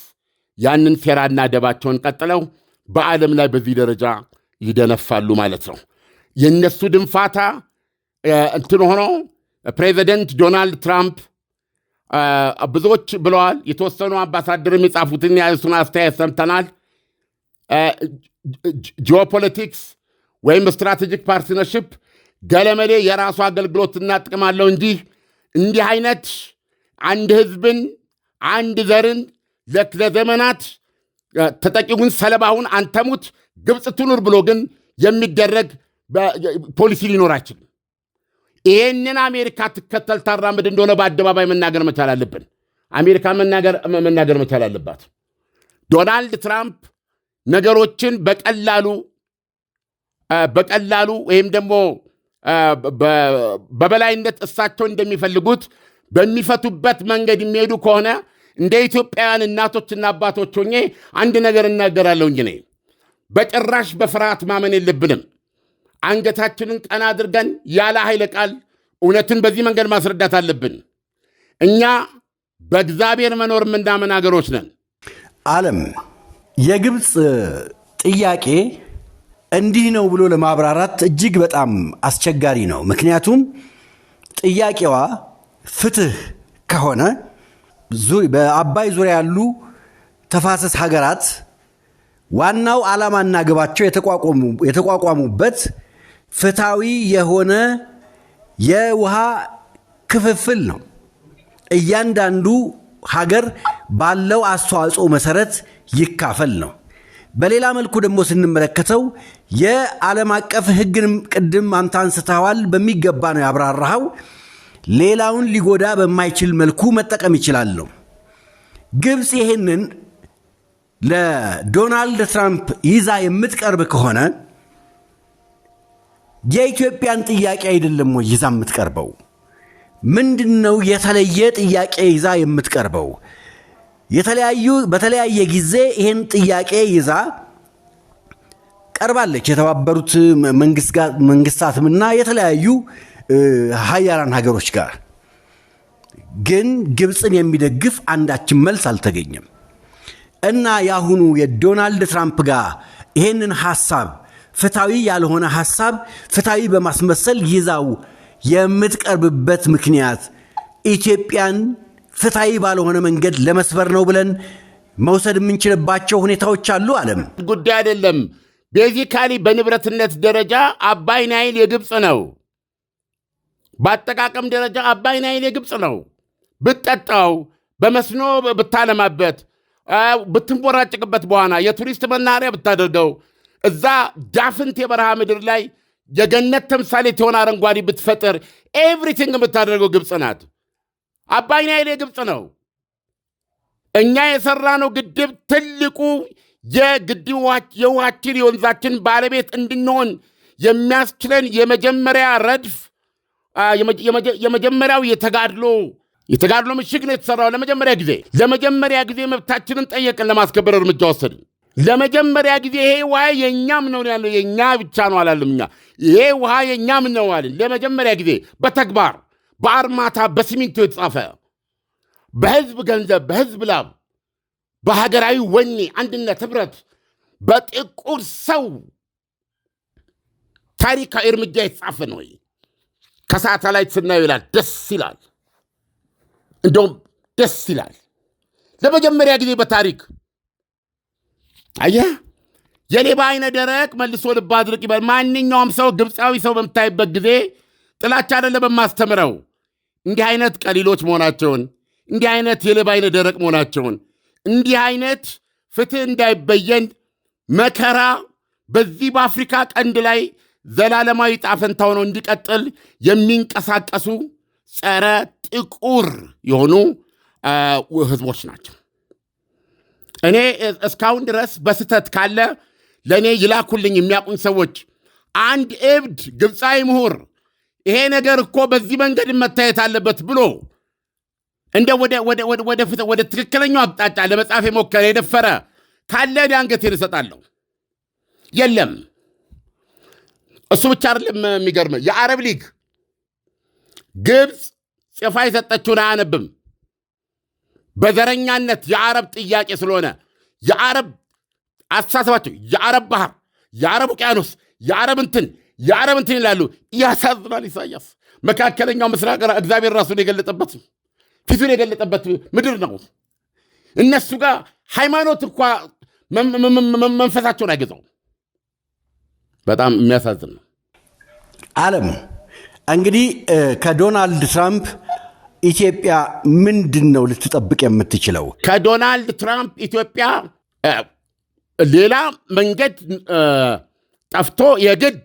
S2: ያንን ሴራና ደባቸውን ቀጥለው በዓለም ላይ በዚህ ደረጃ ይደነፋሉ ማለት ነው። የነሱ ድንፋታ እንትን ሆኖ ፕሬዚደንት ዶናልድ ትራምፕ ብዙዎች ብለዋል። የተወሰኑ አምባሳደርም የጻፉትን የእሱን አስተያየት ሰምተናል። ጂኦፖለቲክስ ወይም ስትራቴጂክ ፓርትነርሽፕ ገለመሌ የራሱ አገልግሎትና ጥቅም አለው እንጂ እንዲህ አይነት አንድ ህዝብን አንድ ዘርን ለዘመናት ተጠቂውን ሰለባውን አንተሙት ግብፅ ትኑር ብሎ ግን የሚደረግ ፖሊሲ ሊኖር አይችልም። ይህንን አሜሪካ ትከተል ታራምድ እንደሆነ በአደባባይ መናገር መቻል አለብን። አሜሪካ መናገር መቻል አለባት። ዶናልድ ትራምፕ ነገሮችን በቀላሉ ወይም ደግሞ በበላይነት እሳቸው እንደሚፈልጉት በሚፈቱበት መንገድ የሚሄዱ ከሆነ እንደ ኢትዮጵያውያን እናቶችና አባቶች ሆኜ አንድ ነገር እናገራለሁ እንጂ ነኝ። በጭራሽ በፍርሃት ማመን የለብንም። አንገታችንን ቀና አድርገን ያለ ኃይለ ቃል እውነትን በዚህ መንገድ ማስረዳት አለብን። እኛ በእግዚአብሔር መኖር የምናምን አገሮች ነን።
S3: ዓለም የግብፅ ጥያቄ እንዲህ ነው ብሎ ለማብራራት እጅግ በጣም አስቸጋሪ ነው። ምክንያቱም ጥያቄዋ ፍትህ ከሆነ በአባይ ዙሪያ ያሉ ተፋሰስ ሀገራት ዋናው ዓላማና ግባቸው የተቋቋሙበት ፍትሃዊ የሆነ የውሃ ክፍፍል ነው። እያንዳንዱ ሀገር ባለው አስተዋጽኦ መሰረት ይካፈል ነው። በሌላ መልኩ ደግሞ ስንመለከተው የዓለም አቀፍ ሕግንም ቅድም አንተ አንስተዋል፣ በሚገባ ነው ያብራራኸው። ሌላውን ሊጎዳ በማይችል መልኩ መጠቀም ይችላል ነው። ግብፅ ይሄንን ለዶናልድ ትራምፕ ይዛ የምትቀርብ ከሆነ የኢትዮጵያን ጥያቄ አይደለም ወይ ይዛ የምትቀርበው? ምንድነው የተለየ ጥያቄ ይዛ የምትቀርበው? በተለያየ ጊዜ ይሄን ጥያቄ ይዛ ቀርባለች። የተባበሩት መንግስታትና የተለያዩ ሀያላን ሀገሮች ጋር ግን ግብፅን የሚደግፍ አንዳችን መልስ አልተገኘም። እና ያሁኑ የዶናልድ ትራምፕ ጋር ይሄንን ሐሳብ ፍትሃዊ ያልሆነ ሐሳብ ፍትሃዊ በማስመሰል ይዛው የምትቀርብበት ምክንያት ኢትዮጵያን ፍትሃዊ ባልሆነ መንገድ ለመስበር ነው ብለን መውሰድ የምንችልባቸው ሁኔታዎች አሉ። ዓለም
S2: ጉዳይ አይደለም። ቤዚካሊ በንብረትነት ደረጃ አባይ ናይል የግብፅ ነው። በአጠቃቀም ደረጃ አባይ ናይል የግብፅ ነው። ብትጠጣው፣ በመስኖ ብታለማበት፣ ብትንቦራጭቅበት፣ በኋላ የቱሪስት መናኸሪያ ብታደርገው፣ እዛ ዳፍንት የበረሃ ምድር ላይ የገነት ተምሳሌት የሆነ አረንጓዴ ብትፈጥር፣ ኤቭሪቲንግ ብታደርገው ግብፅ ናት። አባይ ናይል የግብፅ ነው። እኛ የሠራነው ግድብ ትልቁ የውሃችን የወንዛችን ባለቤት እንድንሆን የሚያስችለን የመጀመሪያ ረድፍ የመጀመሪያው የተጋድሎ ምሽግ ነው የተሰራው። ለመጀመሪያ ጊዜ መብታችንን ጠየቅን፣ ለማስከበር እርምጃ ወሰድን። ለመጀመሪያ ጊዜ ይሄ ውሃ የኛም ነው ያለው፣ የኛ ብቻ ነው አላለም። እኛ ይሄ ውሃ የኛም ነው አለን። ለመጀመሪያ ጊዜ በተግባር በአርማታ በሲሚንቶ የተጻፈ በህዝብ ገንዘብ፣ በህዝብ ላብ፣ በሀገራዊ ወኔ፣ አንድነት፣ ህብረት፣ በጥቁር ሰው ታሪካዊ እርምጃ የተጻፈ ነው። ከሳተላይት ስናየው ይላል፣ ደስ ይላል። እንደውም ደስ ይላል። ለመጀመሪያ ጊዜ በታሪክ አየህ፣ የሌባ አይነ ደረቅ መልሶ ልብ አድርቅ ይበል። ማንኛውም ሰው ግብፃዊ ሰው በምታይበት ጊዜ ጥላቻ አይደለም በማስተምረው እንዲህ አይነት ቀሊሎች መሆናቸውን፣ እንዲህ አይነት የሌባ አይነ ደረቅ መሆናቸውን፣ እንዲህ አይነት ፍትህ እንዳይበየን መከራ በዚህ በአፍሪካ ቀንድ ላይ ዘላለማዊ ጣፈንታ ሆነው እንዲቀጥል የሚንቀሳቀሱ ጸረ ጥቁር የሆኑ ህዝቦች ናቸው። እኔ እስካሁን ድረስ በስተት ካለ ለእኔ ይላኩልኝ የሚያቁኝ ሰዎች። አንድ እብድ ግብፃዊ ምሁር ይሄ ነገር እኮ በዚህ መንገድ መታየት አለበት ብሎ እንደ ወደ ትክክለኛው አቅጣጫ ለመጻፍ የሞከረ የደፈረ ካለ አንገቴን እሰጣለሁ። የለም። እሱ ብቻ አይደለም የሚገርም፣ የአረብ ሊግ ግብፅ ጽፋ የሰጠችውን አያነብም። በዘረኛነት የአረብ ጥያቄ ስለሆነ የአረብ አስተሳሰባቸው የአረብ ባህር፣ የአረብ ውቅያኖስ፣ የአረብ እንትን ይላሉ። ያሳዝናል። ኢሳያስ መካከለኛው ምስራቅ እግዚአብሔር ራሱን የገለጠበት ፊቱን የገለጠበት ምድር ነው። እነሱ ጋር ሃይማኖት እንኳ መንፈሳቸውን አይገዛው። በጣም የሚያሳዝን ነው።
S3: ዓለም እንግዲህ ከዶናልድ ትራምፕ ኢትዮጵያ ምንድን ነው ልትጠብቅ የምትችለው?
S2: ከዶናልድ ትራምፕ ኢትዮጵያ ሌላ መንገድ ጠፍቶ የግድ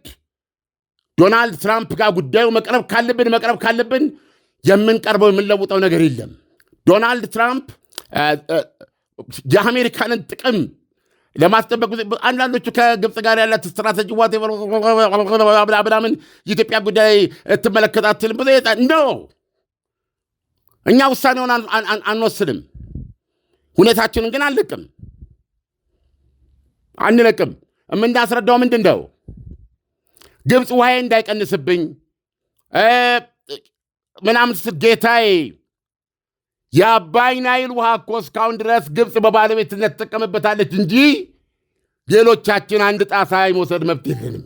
S2: ዶናልድ ትራምፕ ጋር ጉዳዩ መቅረብ ካለብን የምንቀርበው የምንለውጠው ነገር የለም። ዶናልድ ትራምፕ የአሜሪካንን ጥቅም ለማስጠበቅ አንዳንዶቹ ከግብፅ ጋር ያላት ስትራቴጂ ምናምን የኢትዮጵያ ጉዳይ ትመለከታትልም ነው። እኛ ውሳኔውን አንወስንም፣ ሁኔታችንን ግን አንለቅም። የምናስረዳው ምንድን ነው? ግብፅ ውሃዬ እንዳይቀንስብኝ ምናምን ጌታዬ፣ የአባይ ናይል ውሃ እኮ እስካሁን ድረስ ግብፅ በባለቤትነት ትጠቀምበታለች እንጂ ሌሎቻችን አንድ ጣሳ የመውሰድ መብት የለንም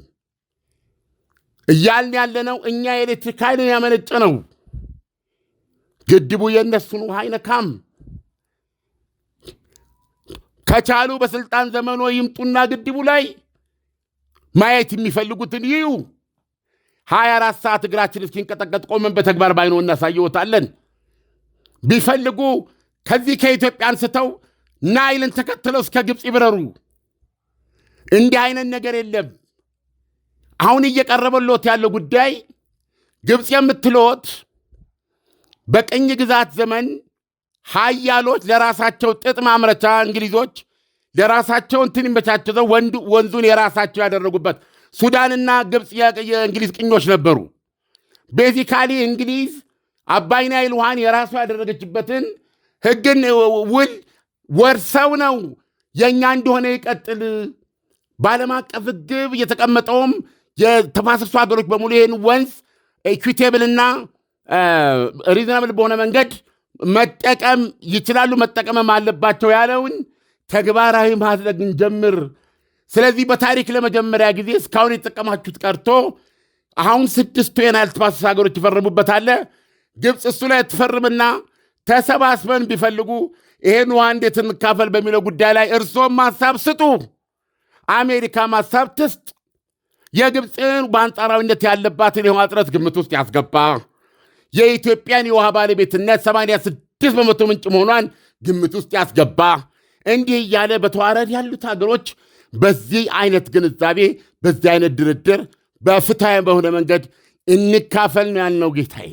S2: እያልን ያለነው እኛ የኤሌክትሪክ ኃይልን ያመነጨ ነው። ግድቡ የእነሱን ውሃ አይነካም። ከቻሉ በስልጣን ዘመኖ ይምጡና ግድቡ ላይ ማየት የሚፈልጉትን ይዩ። 24 ሰዓት እግራችን እስኪንቀጠቀጥ ቆመን በተግባር ባይኖ እናሳየዎታለን። ቢፈልጉ ከዚህ ከኢትዮጵያ አንስተው ናይልን ተከትለው እስከ ግብፅ ይብረሩ። እንዲህ አይነት ነገር የለም። አሁን እየቀረበሎት ያለው ጉዳይ ግብፅ የምትሎት በቅኝ ግዛት ዘመን ሀያሎች ለራሳቸው ጥጥ ማምረቻ እንግሊዞች ለራሳቸው እንትን ይመቻቸው ወንዙን የራሳቸው ያደረጉበት ሱዳንና ግብፅ የእንግሊዝ ቅኞች ነበሩ። ቤዚካሊ እንግሊዝ አባይ ናይል ውሃን የራሱ ያደረገችበትን ሕግን ውል ወርሰው ነው የእኛ እንደሆነ ይቀጥል። በዓለም አቀፍ ሕግ የተቀመጠውም የተፋሰሱ ሀገሮች በሙሉ ይህን ወንዝ ኢኩዊቴብልና ሪዝናብል በሆነ መንገድ መጠቀም ይችላሉ፣ መጠቀምም አለባቸው ያለውን ተግባራዊ ማድረግ እንጀምር። ስለዚህ በታሪክ ለመጀመሪያ ጊዜ እስካሁን የተጠቀማችሁት ቀርቶ አሁን 6 የናይል ተፋሰስ ሀገሮች ይፈርሙበታል። ግብፅ እሱ ላይ ትፈርምና ተሰባስበን ቢፈልጉ ይሄን ውሃ እንዴት እንካፈል በሚለው ጉዳይ ላይ እርሶም ማሳብ ስጡ፣ አሜሪካ ማሳብ ትስጥ። የግብፅን በአንጻራዊነት ያለባትን የውሃ እጥረት ግምት ውስጥ ያስገባ፣ የኢትዮጵያን የውሃ ባለቤትነት 86% ምንጭ መሆኗን ግምት ውስጥ ያስገባ። እንዲህ እያለ በተዋረድ ያሉት ሀገሮች በዚህ አይነት ግንዛቤ፣ በዚህ አይነት ድርድር በፍትሃዊ በሆነ መንገድ እንካፈል ነው ያልነው። ጌታዬ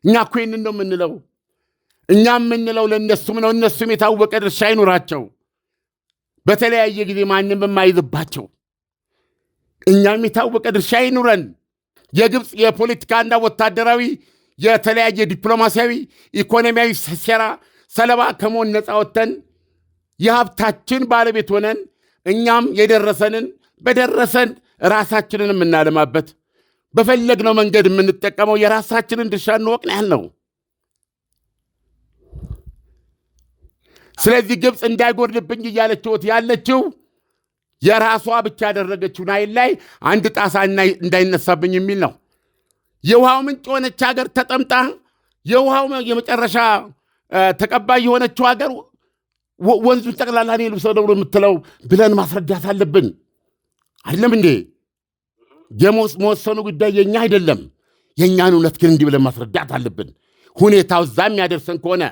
S2: እኛ እኮ ይህንን ነው የምንለው። እኛ የምንለው ለእነሱም ነው። እነሱም የታወቀ ድርሻ ይኑራቸው፣ በተለያየ ጊዜ ማንም በማይዝባቸው። እኛም የታወቀ ድርሻ ይኑረን። የግብፅ የፖለቲካና ወታደራዊ የተለያየ ዲፕሎማሲያዊ ኢኮኖሚያዊ ሴራ ሰለባ ከመሆን ነፃ ወጥተን የሀብታችን ባለቤት ሆነን እኛም የደረሰንን በደረሰን ራሳችንን የምናለማበት በፈለግነው መንገድ የምንጠቀመው የራሳችንን ድርሻ እንወቅ ነው። ስለዚህ ግብፅ እንዳይጎድልብኝ እያለችው ያለችው የራሷ ብቻ ያደረገችው ናይል ላይ አንድ ጣሳ እንዳይነሳብኝ የሚል ነው። የውሃው ምንጭ የሆነች ሀገር ተጠምጣ የውሃው የመጨረሻ ተቀባይ የሆነችው ሀገር ወንዙን ጠቅላላ እኔ ልውሰደው ነው የምትለው ብለን ማስረዳት አለብን። አይደለም እንዴ? የመወሰኑ ጉዳይ የኛ አይደለም። የኛን እውነት ግን እንዲህ ብለን ማስረዳት አለብን፣ ሁኔታው እዛ የሚያደርሰን ከሆነ።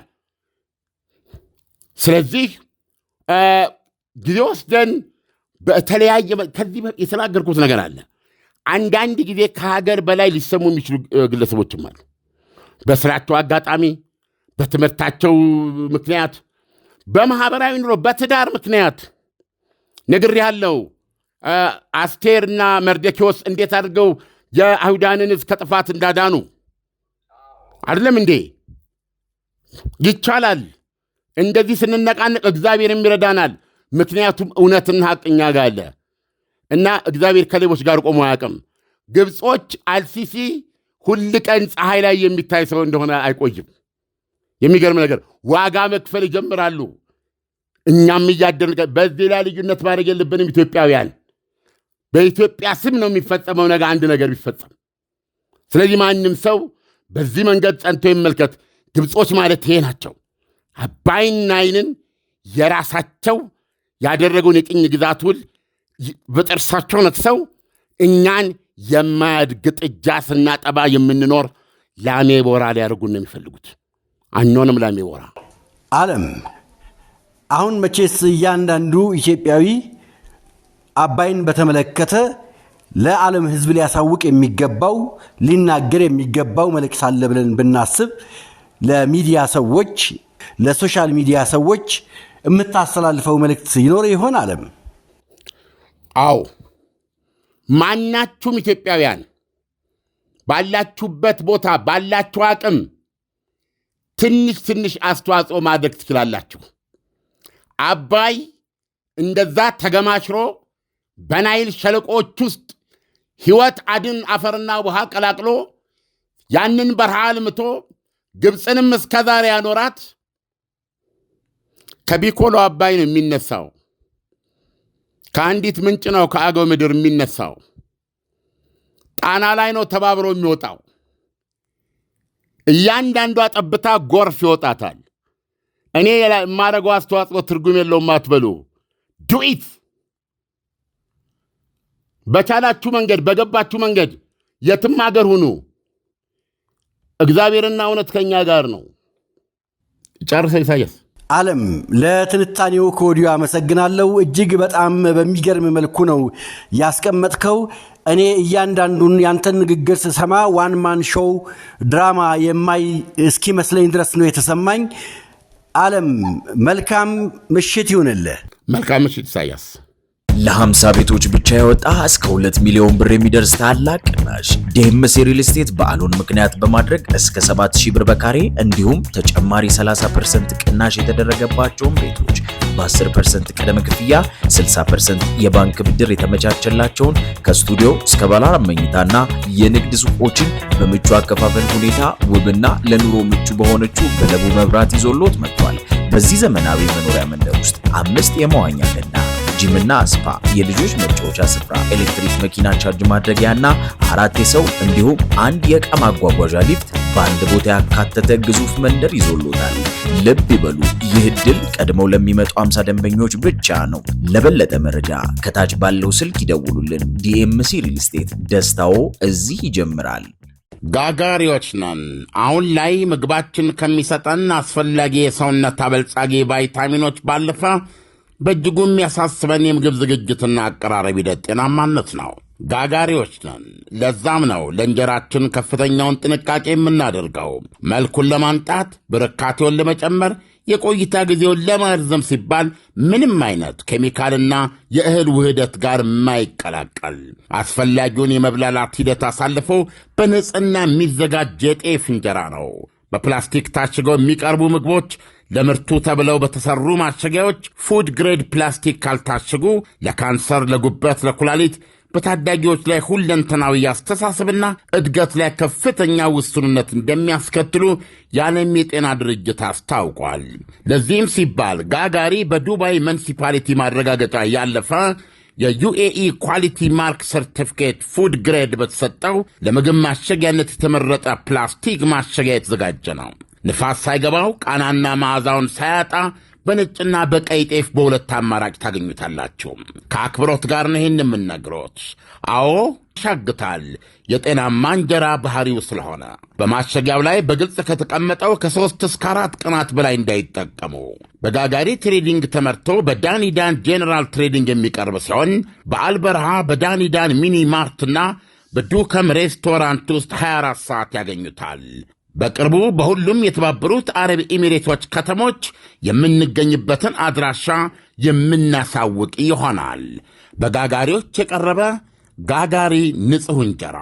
S2: ስለዚህ ጊዜ ወስደን በተለያየ ከዚህ የተናገርኩት ነገር አለ። አንዳንድ ጊዜ ከሀገር በላይ ሊሰሙ የሚችሉ ግለሰቦችም አሉ። በስራቸው አጋጣሚ፣ በትምህርታቸው ምክንያት፣ በማህበራዊ ኑሮ፣ በትዳር ምክንያት ነግሬሃለሁ። አስቴርና መርዶክዮስ እንዴት አድርገው የአይሁዳንን ከጥፋት እንዳዳኑ አይደለም እንዴ? ይቻላል። እንደዚህ ስንነቃነቅ እግዚአብሔር ይረዳናል። ምክንያቱም እውነትና ሐቅ እኛ ጋር አለ እና እግዚአብሔር ከሌቦች ጋር ቆሞ አያውቅም። ግብጾች አልሲሲ ሁል ቀን ፀሐይ ላይ የሚታይ ሰው እንደሆነ አይቆይም። የሚገርም ነገር ዋጋ መክፈል ይጀምራሉ። እኛም እያደረገ በዚህ ላይ ልዩነት ማድረግ የለብንም። ኢትዮጵያውያን በኢትዮጵያ ስም ነው የሚፈጸመው ነገር አንድ ነገር ቢፈጸም። ስለዚህ ማንም ሰው በዚህ መንገድ ጸንቶ ይመልከት። ግብጾች ማለት ይሄ ናቸው። አባይን ናይልን የራሳቸው ያደረገውን የቅኝ ግዛት ውል በጥርሳቸው ነክሰው እኛን የማያድግ ጥጃ ስናጠባ የምንኖር ላሜ ቦራ ሊያደርጉን ነው የሚፈልጉት። አንሆንም ላሜ ቦራ።
S3: ዓለም አሁን መቼስ እያንዳንዱ ኢትዮጵያዊ አባይን በተመለከተ ለዓለም ሕዝብ ሊያሳውቅ የሚገባው ሊናገር የሚገባው መልእክት አለ ብለን ብናስብ ለሚዲያ ሰዎች፣ ለሶሻል ሚዲያ ሰዎች የምታስተላልፈው መልእክት ይኖር ይሆን? ዓለም
S2: አዎ፣ ማናችሁም ኢትዮጵያውያን ባላችሁበት ቦታ ባላችሁ አቅም ትንሽ አስተዋጽኦ ማድረግ ትችላላችሁ። አባይ እንደዛ ተገማሽሮ በናይል ሸለቆች ውስጥ ሕይወት አድን አፈርና ውሃ ቀላቅሎ ያንን በረሃ አልምቶ ግብፅንም እስከ ዛሬ ያኖራት ከቢኮሎ አባይ ነው የሚነሳው። ከአንዲት ምንጭ ነው ከአገው ምድር የሚነሳው። ጣና ላይ ነው ተባብሮ የሚወጣው። እያንዳንዷ ጠብታ ጎርፍ ይወጣታል። እኔ የማረገው አስተዋጽኦ ትርጉም የለውም አትበሉ። ዱኢት በቻላችሁ መንገድ በገባችሁ መንገድ የትም አገር ሁኑ። እግዚአብሔርና እውነት ከኛ ጋር ነው። ጨርሰ ኢሳያስ።
S3: ዓለም ለትንታኔው ከወዲሁ አመሰግናለሁ። እጅግ በጣም በሚገርም መልኩ ነው ያስቀመጥከው። እኔ እያንዳንዱን ያንተን ንግግር ስሰማ ዋን ማን ሾው ድራማ የማይ እስኪመስለኝ ድረስ ነው የተሰማኝ። ዓለም መልካም ምሽት ይሁንልህ።
S2: መልካም ምሽት ኢሳያስ።
S1: ለ50 ቤቶች ብቻ የወጣ እስከ 2 ሚሊዮን ብር የሚደርስ ታላቅ ቅናሽ ዴምስ ሪል ስቴት በዓሉን ምክንያት በማድረግ እስከ 7000 ብር በካሬ እንዲሁም ተጨማሪ 30% ቅናሽ የተደረገባቸውን ቤቶች በ10% ቅድመ ክፍያ 60% የባንክ ብድር የተመቻቸላቸውን ከስቱዲዮ እስከ ባለ 4 መኝታና የንግድ ሱቆችን በምቹ አከፋፈል ሁኔታ ውብና ለኑሮ ምቹ በሆነችው በለቡ መብራት ይዞሎት መጥቷል። በዚህ ዘመናዊ መኖሪያ መንደር ውስጥ 5 የመዋኛ ገንዳ፣ ጂምና ስፓ፣ የልጆች መጫወቻ ስፍራ፣ ኤሌክትሪክ መኪና ቻርጅ ማድረጊያና 4 የሰው እንዲሁም 1 የዕቃ ማጓጓዣ ሊፍት በአንድ ቦታ ያካተተ ግዙፍ መንደር ይዞሎታል። ልብ ይበሉ፣ ይህ ዕድል ቀድመው ለሚመጡ 50 ደንበኞች ብቻ ነው። ለበለጠ መረጃ ከታች ባለው ስልክ ይደውሉልን። ዲኤምሲ ሪል ስቴት፣ ደስታው እዚህ ይጀምራል።
S2: ጋጋሪዎች ነን። አሁን ላይ ምግባችን ከሚሰጠን አስፈላጊ የሰውነት አበልጻጊ ቫይታሚኖች ባለፈ በእጅጉ የሚያሳስበን የምግብ ዝግጅትና አቀራረብ ሂደት ጤናማነት ነው። ጋጋሪዎች ነን። ለዛም ነው ለእንጀራችን ከፍተኛውን ጥንቃቄ የምናደርገው። መልኩን ለማምጣት፣ ብርካቴውን ለመጨመር፣ የቆይታ ጊዜውን ለማርዘም ሲባል ምንም አይነት ኬሚካልና የእህል ውህደት ጋር የማይቀላቀል አስፈላጊውን የመብላላት ሂደት አሳልፎ በንጽህና የሚዘጋጅ የጤፍ እንጀራ ነው። በፕላስቲክ ታሽገው የሚቀርቡ ምግቦች ለምርቱ ተብለው በተሰሩ ማሸጊያዎች ፉድ ግሬድ ፕላስቲክ ካልታሸጉ ለካንሰር፣ ለጉበት፣ ለኩላሊት በታዳጊዎች ላይ ሁለንተናዊ አስተሳሰብና እድገት ላይ ከፍተኛ ውስንነት እንደሚያስከትሉ የዓለም የጤና ድርጅት አስታውቋል። ለዚህም ሲባል ጋጋሪ በዱባይ ሙኒሲፓሊቲ ማረጋገጫ ያለፈ የዩኤኢ ኳሊቲ ማርክ ሰርቲፊኬት ፉድ ግሬድ በተሰጠው ለምግብ ማሸጊያነት የተመረጠ ፕላስቲክ ማሸጊያ የተዘጋጀ ነው። ንፋስ ሳይገባው ቃናና መዓዛውን ሳያጣ በነጭና በቀይ ጤፍ በሁለት አማራጭ ታገኙታላችሁ። ከአክብሮት ጋር ነው ይህን የምነግሮት። አዎ ያሻግታል፣ የጤናማ እንጀራ ባህሪው ስለሆነ። በማሸጊያው ላይ በግልጽ ከተቀመጠው ከ3 እስከ 4 ቀናት በላይ እንዳይጠቀሙ። በጋጋሪ ትሬዲንግ ተመርቶ በዳኒዳን ጄኔራል ትሬዲንግ የሚቀርብ ሲሆን በአልበርሃ በዳኒዳን ሚኒ ማርትና በዱከም ሬስቶራንት ውስጥ 24 ሰዓት ያገኙታል። በቅርቡ በሁሉም የተባበሩት አረብ ኤሚሬቶች ከተሞች የምንገኝበትን አድራሻ የምናሳውቅ ይሆናል። በጋጋሪዎች የቀረበ ጋጋሪ ንጹሕ እንጀራ